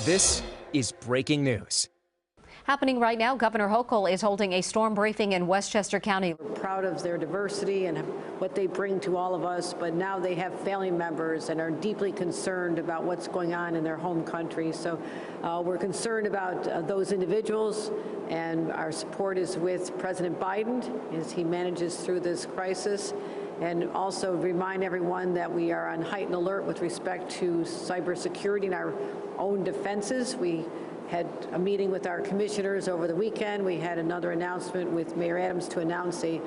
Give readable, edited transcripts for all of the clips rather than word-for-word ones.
This is breaking news. Happening right now, Governor Hochul is holding a storm briefing in Westchester County. We're proud of their diversity and what they bring to all of us, but now they have family members and are deeply concerned about what's going on in their home country. So we're concerned about those individuals, and our support is with President Biden as he manages through this crisis. And also remind everyone that we are on heightened alert with respect to cybersecurity and our own defenses. We had a meeting with our commissioners over the weekend. We had another announcement with Mayor Adams to announce a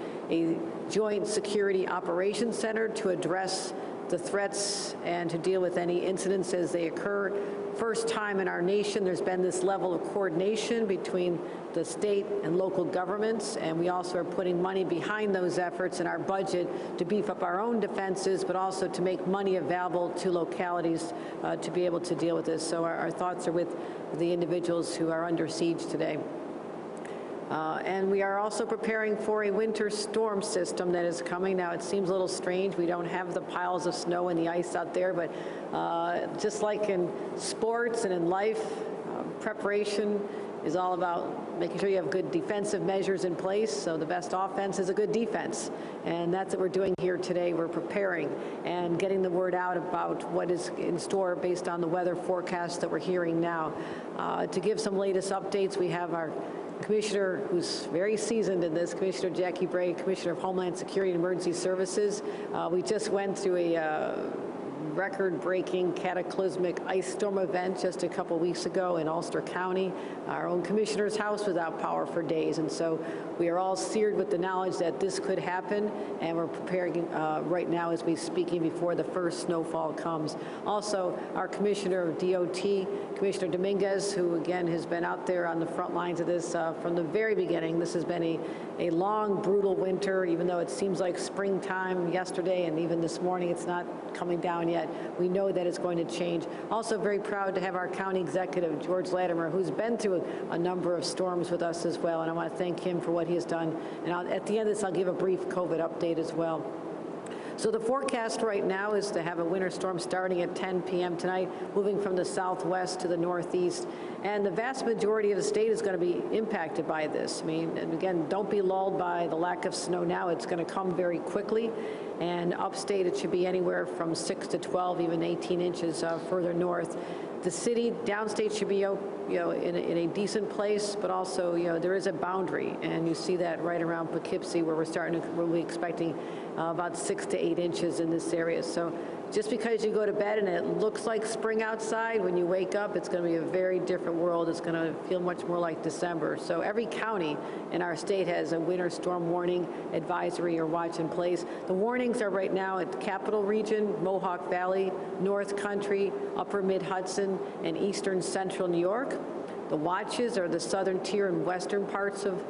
joint security operations center to address the threats and to deal with any incidents as they occur. First time in our nation there's been this level of coordination between the state and local governments, and we also are putting money behind those efforts in our budget to beef up our own defenses, but also to make money available to localities to be able to deal with this. So our thoughts are with the individuals who are under siege today. And we are also preparing for a winter storm system that is coming. Now, it seems a little strange. We don't have the piles of snow and the ice out there, but just like in sports and in life, preparation is all about making sure you have good defensive measures in place. So the best offense is a good defense. And that's what we're doing here today. We're preparing and getting the word out about what is in store based on the weather forecast that we're hearing now. To give some latest updates, we have our Commissioner, who's very seasoned in this, Commissioner Jackie Bray, Commissioner of Homeland Security and Emergency Services. We just went through a record-breaking cataclysmic ice storm event just a couple weeks ago in Ulster County. Our own commissioner's house was out power for days, and so we are all seared with the knowledge that this could happen, and we're preparing right now as we speaking before the first snowfall comes. Also, our Commissioner of DOT, Commissioner Dominguez, who again has been out there on the front lines of this from the very beginning. This has been a long, brutal winter, even though it seems like springtime yesterday and even this morning it's not coming down yet. We know that it's going to change. Also very proud to have our county executive, George Latimer, who's been through a number of storms with us as well, and I want to thank him for what he has done. And at the end of this, I'll give a brief COVID update as well. So the forecast right now is to have a winter storm starting at 10 p.m. tonight, moving from the southwest to the northeast. And the vast majority of the state is going to be impacted by this. I mean, and again, don't be lulled by the lack of snow now. It's going to come very quickly. And upstate, it should be anywhere from 6 to 12, even 18 inches further north. The city, downstate, should be in a decent place, but also there is a boundary, and you see that right around Poughkeepsie, where we'll be expecting about 6 to 8 inches in this area. So just because you go to bed and it looks like spring outside, when you wake up, it's going to be a very different world. It's going to feel much more like December. So every county in our state has a winter storm warning, advisory, or watch in place. The warnings are right now at the Capital Region, Mohawk Valley, North Country, Upper Mid-Hudson, and Eastern Central New York. The watches are the southern tier and western parts of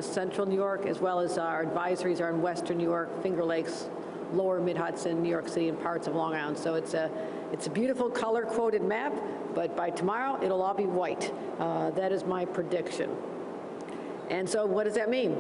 Central New York, as well as our advisories are in Western New York, Finger Lakes, Lower Mid-Hudson, New York City, and parts of Long Island. So it's a beautiful color-coded map, but by tomorrow it'll all be white. That is my prediction. And so what does that mean?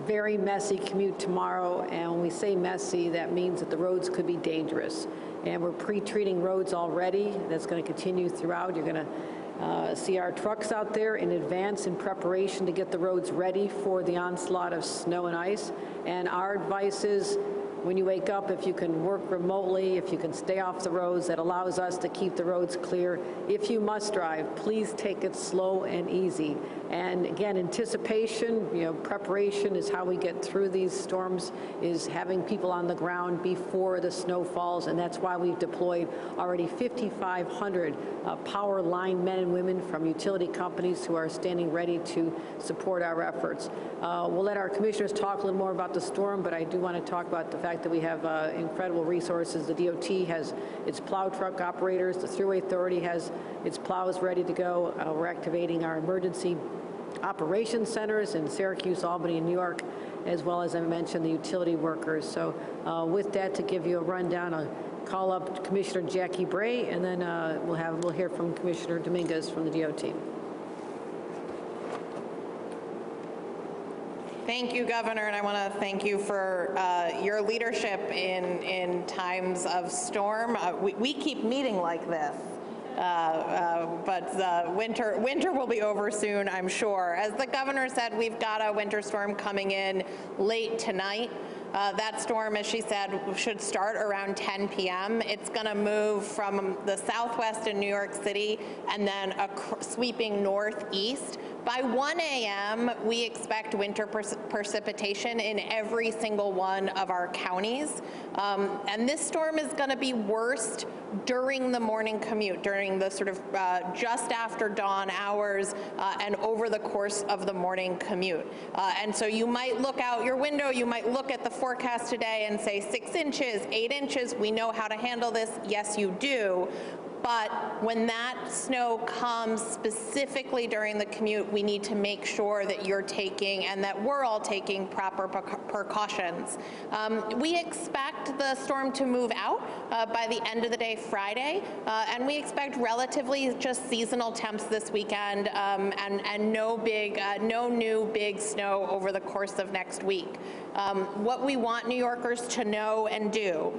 Very messy commute tomorrow, and when we say messy, that means that the roads could be dangerous. And we're pre-treating roads already. That's going to continue throughout. You're going to see our trucks out there in advance in preparation to get the roads ready for the onslaught of snow and ice. And our advice is, when you wake up, if you can work remotely, if you can stay off the roads, that allows us to keep the roads clear. If you must drive, please take it slow and easy. And again, anticipation, preparation is how we get through these storms, is having people on the ground before the snow falls, and that's why we've deployed already 5,500 power line men and women from utility companies who are standing ready to support our efforts. We'll let our commissioners talk a little more about the storm, but I do want to talk about the fact that we have incredible resources. The DOT has its plow truck operators. The Thruway Authority has its plows ready to go. We're activating our emergency operations centers in Syracuse, Albany, and New York, as well as I mentioned, the utility workers. So with that, to give you a rundown, I'll call up Commissioner Jackie Bray, and then we'll hear from Commissioner Dominguez from the DOT. Thank you, Governor, and I want to thank you for your leadership in times of storm. We keep meeting like this but winter will be over soon, I'm sure. As the governor said, we've got a winter storm coming in late tonight. That storm, as she said, should start around 10 p.m. It's going to move from the southwest in New York City and then sweeping northeast. By 1 a.m., we expect winter precipitation in every single one of our counties. And this storm is going to be worst during the morning commute, during the sort of just after dawn hours and over the course of the morning commute. And so you might look out your window, you might look at the forecast today and say 6 inches, 8 inches, we know how to handle this. Yes, you do. But when that snow comes specifically during the commute, we need to make sure that you're taking and that we're all taking proper precautions. We expect the storm to move out by the end of the day Friday, and we expect relatively just seasonal temps this weekend and no new big snow over the course of next week. What we want New Yorkers to know and do: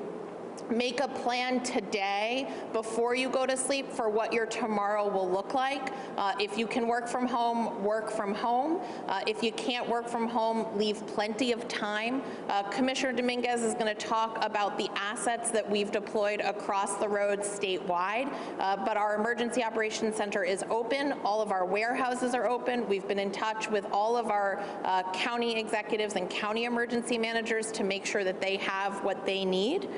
make a plan today before you go to sleep for what your tomorrow will look like. If you can work from home, work from home. If you can't work from home, leave plenty of time. Commissioner Dominguez is going to talk about the assets that we've deployed across the roads statewide, but our Emergency Operations Center is open. All of our warehouses are open. We've been in touch with all of our county executives and county emergency managers to make sure that they have what they need.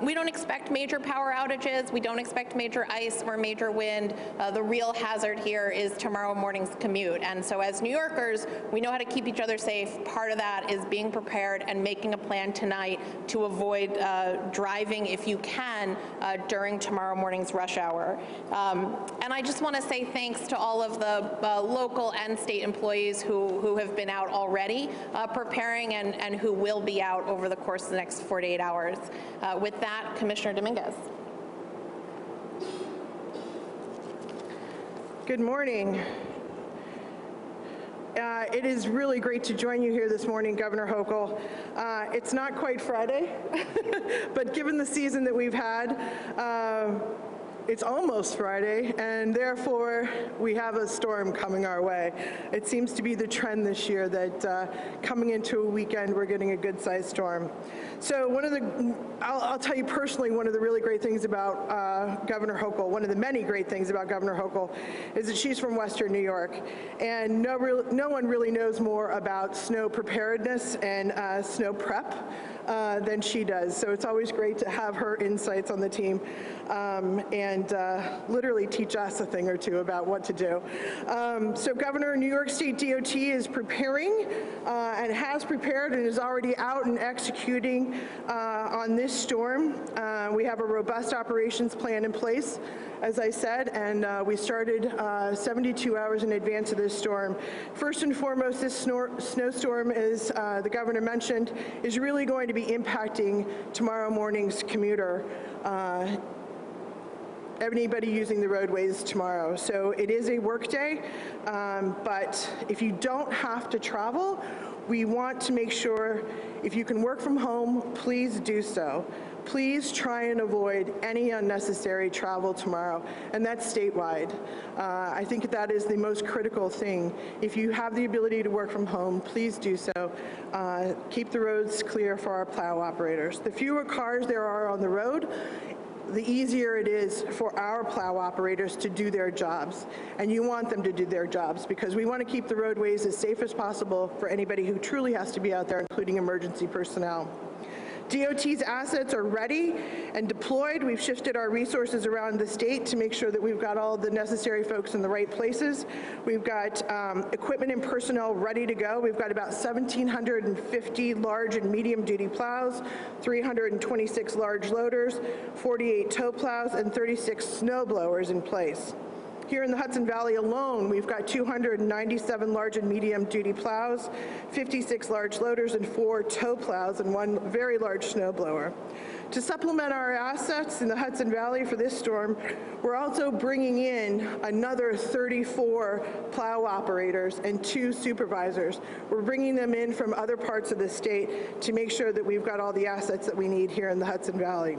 We don't expect major power outages. We don't expect major ice or major wind. The real hazard here is tomorrow morning's commute. And so as New Yorkers, we know how to keep each other safe. Part of that is being prepared and making a plan tonight to avoid driving, if you can, during tomorrow morning's rush hour. And I just want to say thanks to all of the local and state employees who have been out already preparing and who will be out over the course of the next 48 hours. With that, Commissioner Dominguez. Good morning. It is really great to join you here this morning, Governor Hochul. It's not quite Friday, but given the season that we've had, it's almost Friday, and therefore we have a storm coming our way. It seems to be the trend this year that coming into a weekend, we're getting a good-sized storm. So I'll tell you personally, one of the really great things about Governor Hochul, one of the many great things about Governor Hochul, is that she's from Western New York, and no one really knows more about snow preparedness and snow prep than she does. So it's always great to have her insights on the team and literally teach us a thing or two about what to do. So Governor, New York State DOT is preparing and has prepared and is already out and executing on this storm. We have a robust operations plan in place, as I said, and we started 72 hours in advance of this storm. First and foremost, this snowstorm, as the governor mentioned, is really going to be impacting tomorrow morning's commuter. Anybody using the roadways tomorrow. So it is a work day, but if you don't have to travel, we want to make sure if you can work from home, please do so. Please try and avoid any unnecessary travel tomorrow, and that's statewide. I think that is the most critical thing. If you have the ability to work from home, please do so. Keep the roads clear for our plow operators. The fewer cars there are on the road, the easier it is for our plow operators to do their jobs. And you want them to do their jobs because we want to keep the roadways as safe as possible for anybody who truly has to be out there, including emergency personnel. DOT's assets are ready and deployed. We've shifted our resources around the state to make sure that we've got all the necessary folks in the right places. We've got equipment and personnel ready to go. We've got about 1,750 large and medium duty plows, 326 large loaders, 48 tow plows, and 36 snow blowers in place. Here in the Hudson Valley alone, we've got 297 large and medium duty plows, 56 large loaders, and 4 tow plows, and 1 very large snow blower. To supplement our assets in the Hudson Valley for this storm, we're also bringing in another 34 plow operators and 2 supervisors. We're bringing them in from other parts of the state to make sure that we've got all the assets that we need here in the Hudson Valley.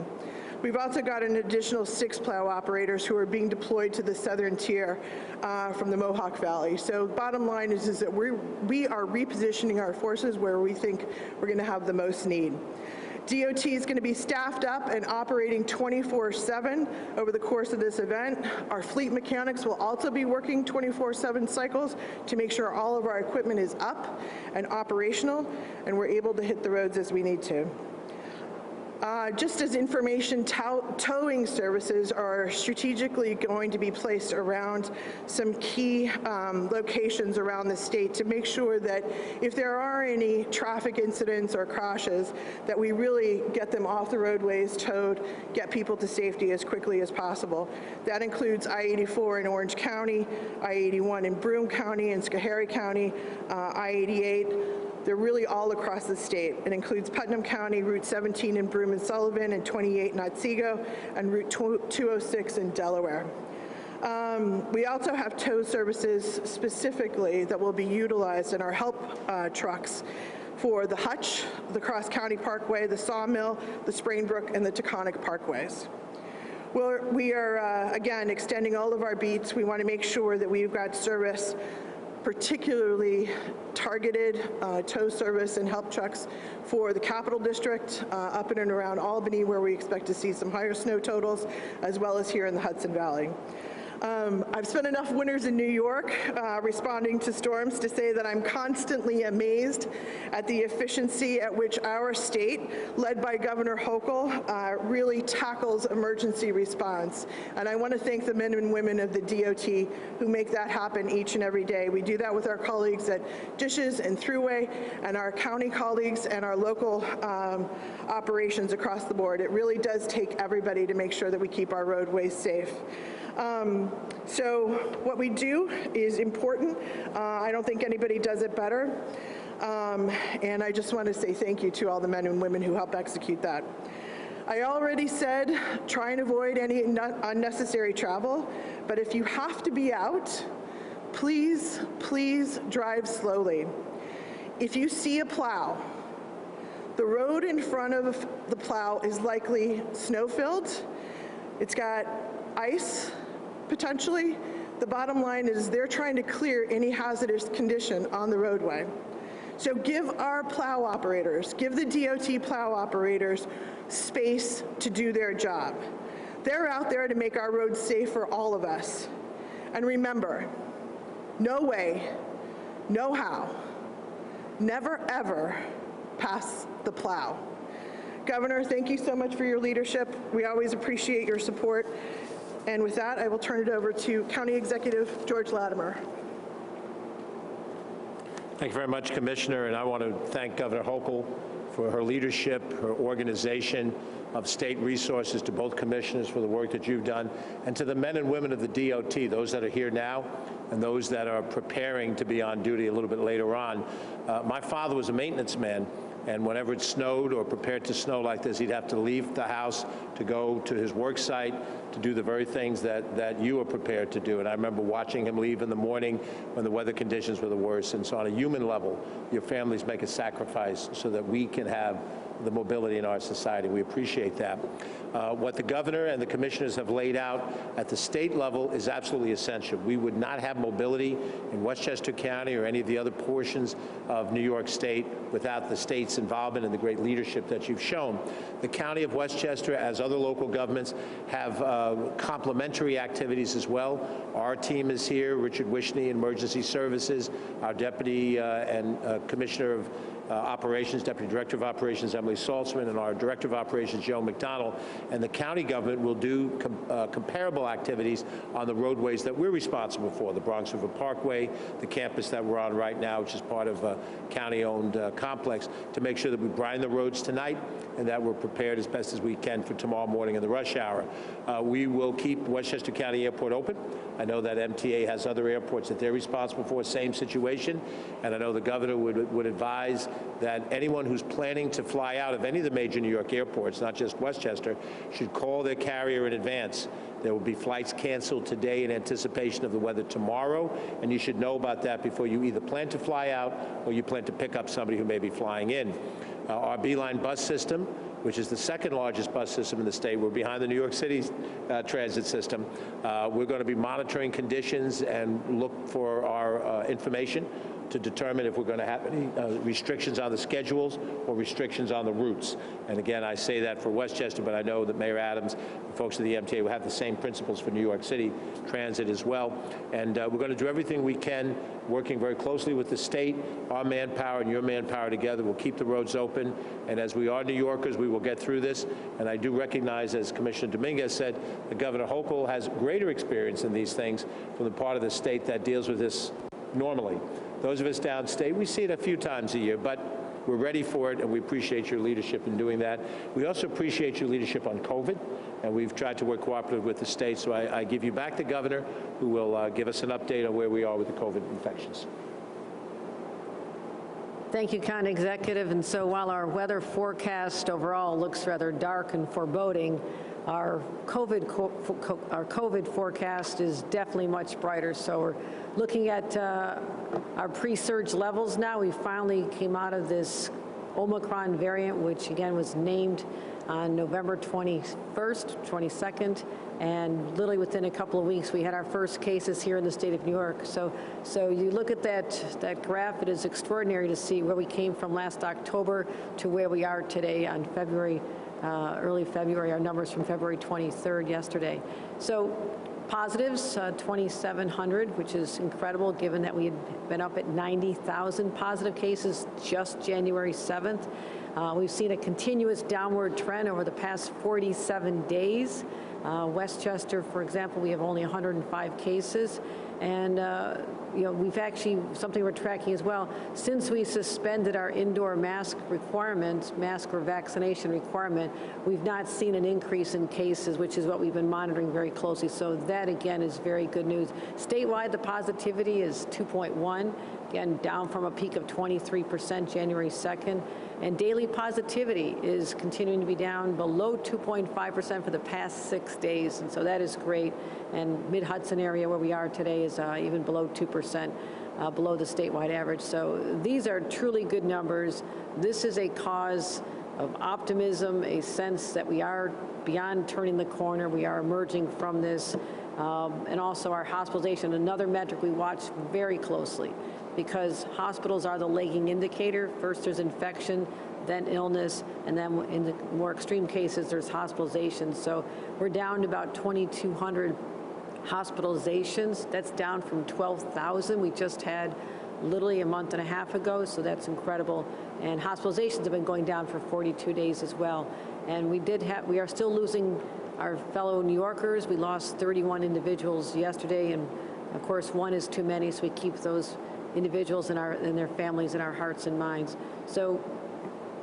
We've also got an additional 6 plow operators who are being deployed to the southern tier from the Mohawk Valley. So bottom line is that we are repositioning our forces where we think we're going to have the most need. DOT is going to be staffed up and operating 24/7 over the course of this event. Our fleet mechanics will also be working 24/7 cycles to make sure all of our equipment is up and operational and we're able to hit the roads as we need to. Just as information towing services are strategically going to be placed around some key locations around the state to make sure that if there are any traffic incidents or crashes, that we really get them off the roadways, towed, get people to safety as quickly as possible. That includes I-84 in Orange County, I-81 in Broome County and Schoharie County, I-88. They're really all across the state. It includes Putnam County, Route 17 in Broome and Sullivan, and 28 in Otsego, and Route 206 in Delaware. We also have tow services specifically that will be utilized in our help trucks for the Hutch, the Cross County Parkway, the Sawmill, the Sprainbrook, and the Taconic Parkways. We are, again, extending all of our beats. We want to make sure that we've got service, particularly targeted tow service and help trucks for the Capital District, up in and around Albany, where we expect to see some higher snow totals, as well as here in the Hudson Valley. I've spent enough winters in New York responding to storms to say that I'm constantly amazed at the efficiency at which our state, led by Governor Hochul, really tackles emergency response. And I want to thank the men and women of the DOT who make that happen each and every day. We do that with our colleagues at Dishes and Thruway and our county colleagues and our local operations across the board. It really does take everybody to make sure that we keep our roadways safe. So what we do is important. I don't think anybody does it better. And I just want to say thank you to all the men and women who help execute that. I already said try and avoid any unnecessary travel, but if you have to be out, please, please drive slowly. If you see a plow, the road in front of the plow is likely snow-filled. It's got ice, potentially. The bottom line is they're trying to clear any hazardous condition on the roadway. So give our plow operators, give the DOT plow operators space to do their job. They're out there to make our roads safe for all of us. And remember, no way, no how, never ever pass the plow. Governor, thank you so much for your leadership. We always appreciate your support. And with that, I will turn it over to County Executive George Latimer. Thank you very much, Commissioner, and I want to thank Governor Hochul for her leadership, her organization of state resources, to both commissioners for the work that you've done, and to the men and women of the DOT, those that are here now and those that are preparing to be on duty a little bit later on. My father was a maintenance man, and whenever it snowed or prepared to snow like this, he'd have to leave the house to go to his work site to do the very things that you are prepared to do. And I remember watching him leave in the morning when the weather conditions were the worst. And so on a human level, your families make a sacrifice so that we can have the mobility in our society. We appreciate that. What the governor and the commissioners have laid out at the state level is absolutely essential. We would not have mobility in Westchester County or any of the other portions of New York State without the state's involvement and the great leadership that you've shown. The County of Westchester, as other local governments, have complementary activities as well. Our team is here, Richard Wishney, Emergency Services, our Deputy and Commissioner of Operations, Deputy Director of Operations, Emily Saltzman, and our Director of Operations, Joe McDonald. And the county government will do comparable activities on the roadways that we're responsible for, the Bronx River Parkway, the campus that we're on right now, which is part of a county-owned complex, to make sure that we brine the roads tonight and that we're prepared as best as we can for tomorrow morning in the rush hour. We will keep Westchester County Airport open. I know that MTA has other airports that they're responsible for, same situation, and I know the governor would advise that anyone who's planning to fly out of any of the major New York airports, not just Westchester, should call their carrier in advance. There will be flights canceled today in anticipation of the weather tomorrow, and you should know about that before you either plan to fly out or you plan to pick up somebody who may be flying in. Our Beeline bus system which is the second largest bus system in the state. We're behind the New York City transit system. We're going to be monitoring conditions and look for our information to determine if we're going to have any restrictions on the schedules or restrictions on the routes. And again, I say that for Westchester, but I know that Mayor Adams and folks of the MTA will have the same principles for New York City Transit as well. And we're going to do everything we can, working very closely with the state, our manpower and your manpower together. We'll keep the roads open. And as we are New Yorkers, we will get through this. And I do recognize, as Commissioner Dominguez said, that Governor Hochul has greater experience in these things from the part of the state that deals with this normally. Those of us downstate, we see it a few times a year, but we're ready for it, and we appreciate your leadership in doing that. We also appreciate your leadership on COVID, and we've tried to work cooperatively with the state. So I give you back the governor, who will give us an update on where we are with the COVID infections. Thank you, County Executive. And so while our weather forecast overall looks rather dark and foreboding, our COVID forecast is definitely much brighter. So we're looking at our pre-surge levels now. We finally came out of this Omicron variant, which again was named on November 21st, 22nd, and literally within a couple of weeks we had our first cases here in the state of New York. So you look at that graph, it is extraordinary to see where we came from last October to where we are today on early February, our numbers from February 23rd yesterday. So positives, 2,700, which is incredible given that we had been up at 90,000 positive cases just January 7th. We've seen a continuous downward trend over the past 47 days. Westchester, for example, we have only 105 cases. And, we've actually, something we're tracking as well, since we suspended our indoor mask requirements, mask or vaccination requirement, we've not seen an increase in cases, which is what we've been monitoring very closely. So that, again, is very good news. Statewide, the positivity is 2.1, again, down from a peak of 23% January 2nd. And daily positivity is continuing to be down below 2.5% for the past 6 days. And so that is great. And Mid-Hudson area where we are today is even below 2%, below the statewide average. So these are truly good numbers. This is a cause of optimism, a sense that we are beyond turning the corner. We are emerging from this. And also our hospitalization, another metric we watch very closely, because hospitals are the lagging indicator. First there's infection, then illness, and then in the more extreme cases there's hospitalization. So we're down to about 2,200 hospitalizations. That's down from 12,000 we just had literally a month and a half ago, so that's incredible. And hospitalizations have been going down for 42 days as well. And we are still losing our fellow New Yorkers. We lost 31 individuals yesterday, and of course one is too many, so we keep those individuals and their families in our hearts and minds. So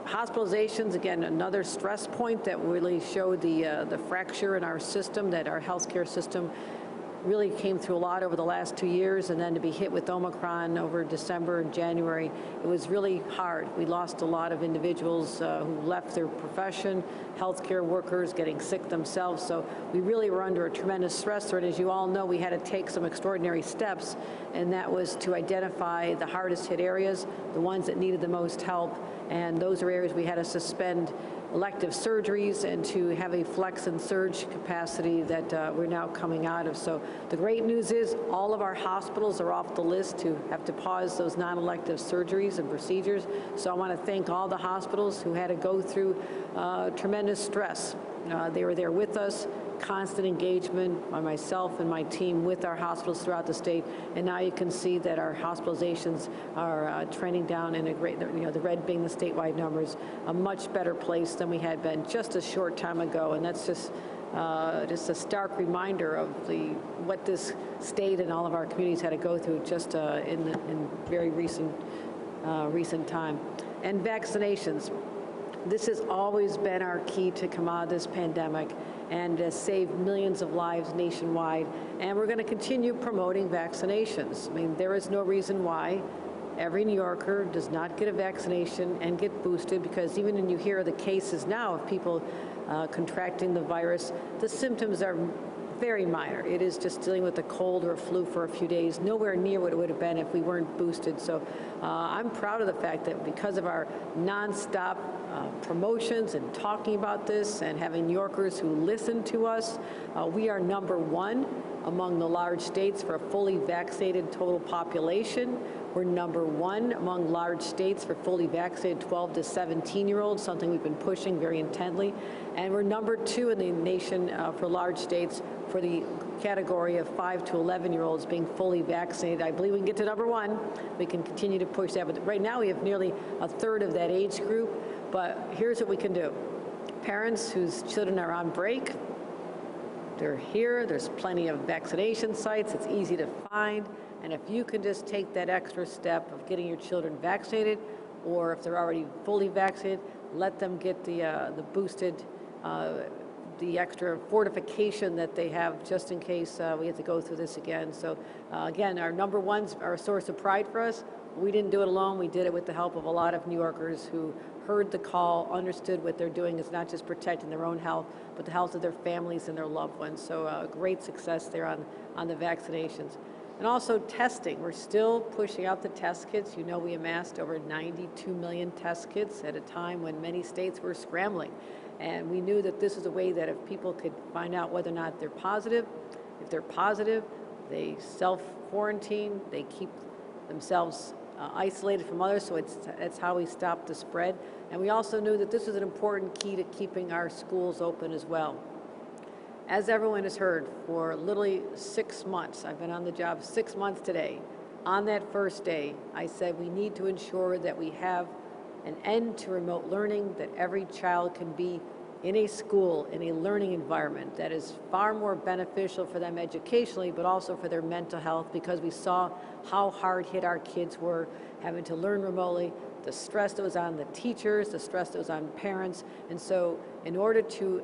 hospitalizations, again, another stress point that really showed the fracture in our system, that our healthcare system really came through a lot over the last 2 years, and then to be hit with Omicron over December and January, it was really hard. We lost a lot of individuals who left their profession, healthcare workers getting sick themselves, so we really were under a tremendous stress threat. As you all know, we had to take some extraordinary steps, and that was to identify the hardest hit areas, the ones that needed the most help, and those are areas we had to suspend elective surgeries and to have a flex and surge capacity that we're now coming out of. So the great news is all of our hospitals are off the list to have to pause those non-elective surgeries and procedures. So I want to thank all the hospitals who had to go through tremendous stress. They were there with us, constant engagement by myself and my team with our hospitals throughout the state, and now you can see that our hospitalizations are trending down in a great, the red being the statewide numbers, a much better place than we had been just a short time ago, and that's just a stark reminder of what this state and all of our communities had to go through just in very recent time. And vaccinations. This has always been our key to come out of this pandemic and save millions of lives nationwide. And we're going to continue promoting vaccinations. I mean, there is no reason why every New Yorker does not get a vaccination and get boosted, because even when you hear the cases now of people contracting the virus, the symptoms are very minor. It is just dealing with a cold or a flu for a few days, nowhere near what it would have been if we weren't boosted. So I'm proud of the fact that because of our nonstop promotions and talking about this and having New Yorkers who listen to us, we are #1 among the large states for a fully vaccinated total population. We're #1 among large states for fully vaccinated 12 to 17-year-olds, something we've been pushing very intently. And we're #2 in the nation for large states for the category of 5 to 11-year-olds being fully vaccinated. I believe we can get to #1. We can continue to push that. But right now we have nearly a third of that age group. But here's what we can do. Parents whose children are on break, they're here. There's plenty of vaccination sites. It's easy to find. And if you can just take that extra step of getting your children vaccinated, or if they're already fully vaccinated, let them get the boosted, the extra fortification that they have just in case we have to go through this again. So again, our #1s are a source of pride for us. We didn't do it alone. We did it with the help of a lot of New Yorkers who heard the call, understood what they're doing is not just protecting their own health, but the health of their families and their loved ones. So great success there on the vaccinations. And also testing. We're still pushing out the test kits. You know, we amassed over 92 million test kits at a time when many states were scrambling. And we knew that this is a way that if people could find out whether or not they're positive, if they're positive, they self-quarantine, they keep themselves isolated from others, so it's how we stop the spread. And we also knew that this was an important key to keeping our schools open as well. As everyone has heard, for literally 6 months, I've been on the job 6 months today. On that first day, I said we need to ensure that we have an end to remote learning, that every child can be in a school, in a learning environment that is far more beneficial for them educationally, but also for their mental health, because we saw how hard hit our kids were having to learn remotely, the stress that was on the teachers, the stress that was on parents. And so in order to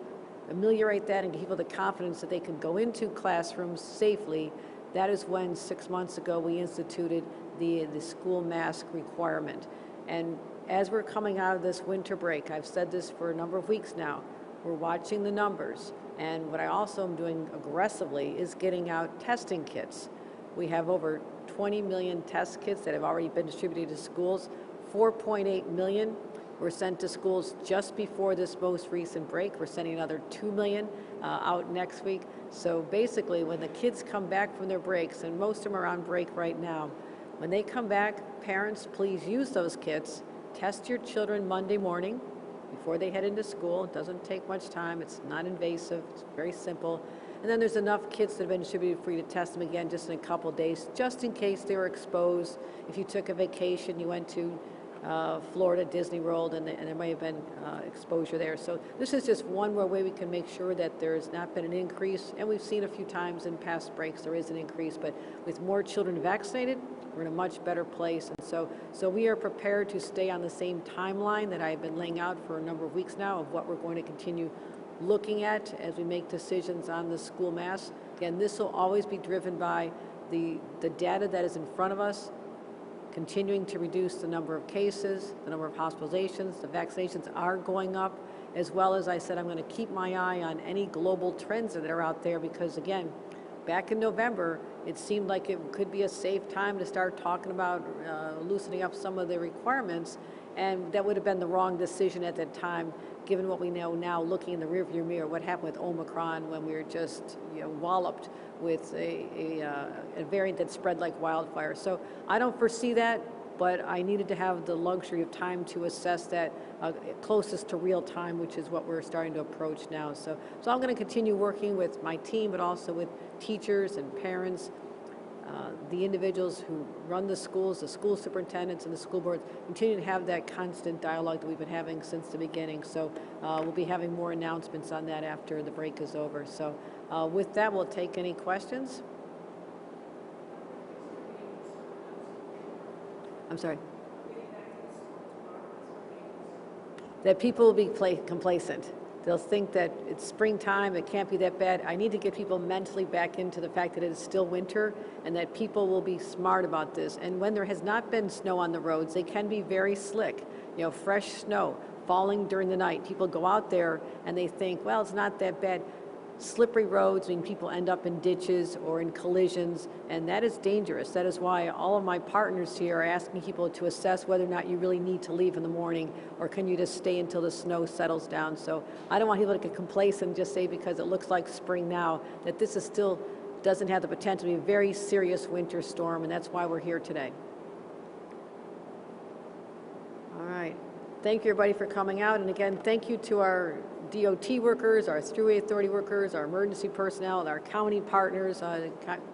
ameliorate that and give people the confidence that they can go into classrooms safely, that is when 6 months ago we instituted the school mask requirement. And as we're coming out of this winter break, I've said this for a number of weeks now, we're watching the numbers. And what I also am doing aggressively is getting out testing kits. We have over 20 million test kits that have already been distributed to schools. 4.8 million were sent to schools just before this most recent break. We're sending another 2 million out next week. So basically, when the kids come back from their breaks, and most of them are on break right now, when they come back, parents, please use those kits. Test your children Monday morning before they head into school. It doesn't take much time. It's not invasive. It's very simple. And then there's enough kits that have been distributed for you to test them again just in a couple of days, just in case they were exposed. If you took a vacation, you went to Florida, Disney World, and there may have been exposure there. So this is just one more way we can make sure that there's not been an increase. And we've seen a few times in past breaks there is an increase, but with more children vaccinated, we're in a much better place. And so we are prepared to stay on the same timeline that I've been laying out for a number of weeks now of what we're going to continue looking at as we make decisions on the school mask. Again, this will always be driven by the data that is in front of us, continuing to reduce the number of cases, the number of hospitalizations. The vaccinations are going up, as well as I said, I'm going to keep my eye on any global trends that are out there, because again, back in November, it seemed like it could be a safe time to start talking about loosening up some of the requirements, and that would have been the wrong decision at that time, given what we know now, looking in the rearview mirror, what happened with Omicron when we were just walloped with a variant that spread like wildfire. So I don't foresee that, but I needed to have the luxury of time to assess that closest to real time, which is what we're starting to approach now. So I'm going to continue working with my team, but also with teachers and parents, the individuals who run the schools, the school superintendents and the school boards, continue to have that constant dialogue that we've been having since the beginning. So we'll be having more announcements on that after the break is over. So with that, we'll take any questions. I'm sorry. That people will be complacent. They'll think that it's springtime, it can't be that bad. I need to get people mentally back into the fact that it is still winter and that people will be smart about this. And when there has not been snow on the roads, they can be very slick. Fresh snow falling during the night. People go out there and they think, well, it's not that bad. slippery roads, mean people end up in ditches or in collisions, and that is dangerous. That is why all of my partners here are asking people to assess whether or not you really need to leave in the morning, or can you just stay until the snow settles down. So I don't want people to get complacent and just say because it looks like spring now that this is still doesn't have the potential to be a very serious winter storm, and that's why we're here today. All right. Thank you, everybody, for coming out. And again, thank you to our DOT workers, our Thruway Authority workers, our emergency personnel, and our county partners,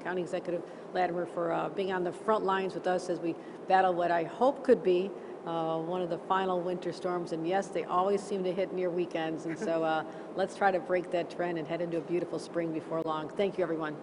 County Executive Latimer, for being on the front lines with us as we battle what I hope could be one of the final winter storms. And yes, they always seem to hit near weekends. And so let's try to break that trend and head into a beautiful spring before long. Thank you, everyone.